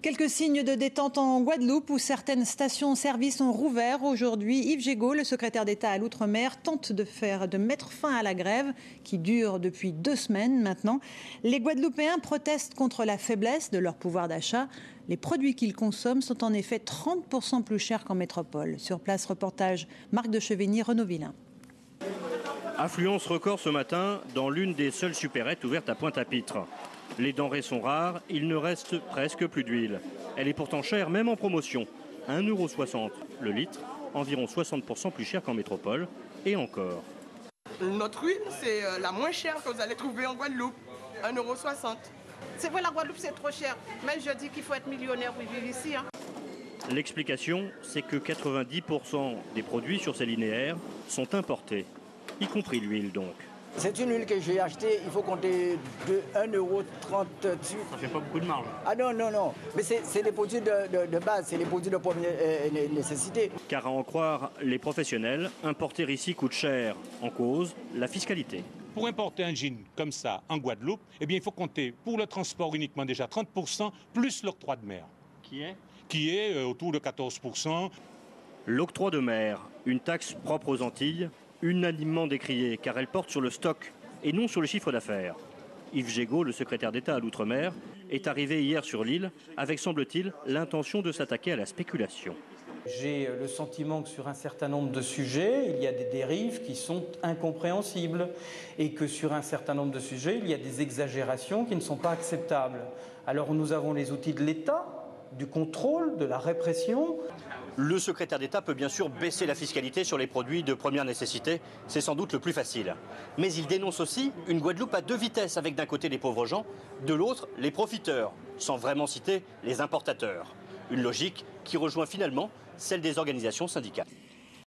Quelques signes de détente en Guadeloupe où certaines stations-service ont rouvert aujourd'hui. Yves Jégo, le secrétaire d'État à l'Outre-mer, tente de mettre fin à la grève qui dure depuis 2 semaines maintenant. Les Guadeloupéens protestent contre la faiblesse de leur pouvoir d'achat. Les produits qu'ils consomment sont en effet 30% plus chers qu'en métropole. Sur place, reportage Marc de Chevigny, Renaud Villain. Affluence record ce matin dans l'une des seules supérettes ouvertes à Pointe-à-Pitre. Les denrées sont rares, il ne reste presque plus d'huile. Elle est pourtant chère, même en promotion. 1,60 € le litre, environ 60% plus cher qu'en métropole. Et encore. Notre huile, c'est la moins chère que vous allez trouver en Guadeloupe. 1,60 €. C'est vrai, la Guadeloupe, c'est trop cher. Mais je dis qu'il faut être millionnaire pour vivre ici. L'explication, c'est que 90% des produits sur ces linéaires sont importés, y compris l'huile donc. C'est une huile que j'ai achetée, il faut compter de 1,30 € dessus. Ça fait pas beaucoup de marge. Ah non. Mais c'est les produits de base, c'est les produits de première nécessité. Car à en croire les professionnels, importer ici coûte cher. En cause, la fiscalité. Pour importer un gin comme ça en Guadeloupe, eh bien, il faut compter pour le transport uniquement déjà 30% plus l'octroi de mer. Qui est autour de 14%. L'octroi de mer, une taxe propre aux Antilles, unanimement décriée car elle porte sur le stock et non sur le chiffre d'affaires. Yves Jégo, le secrétaire d'État à l'Outre-mer, est arrivé hier sur l'île avec, semble-t-il, l'intention de s'attaquer à la spéculation. J'ai le sentiment que sur un certain nombre de sujets, il y a des dérives qui sont incompréhensibles et que sur un certain nombre de sujets, il y a des exagérations qui ne sont pas acceptables. Alors nous avons les outils de l'État, du contrôle, de la répression. Le secrétaire d'État peut bien sûr baisser la fiscalité sur les produits de première nécessité, c'est sans doute le plus facile. Mais il dénonce aussi une Guadeloupe à 2 vitesses, avec d'un côté les pauvres gens, de l'autre les profiteurs, sans vraiment citer les importateurs. Une logique qui rejoint finalement celle des organisations syndicales.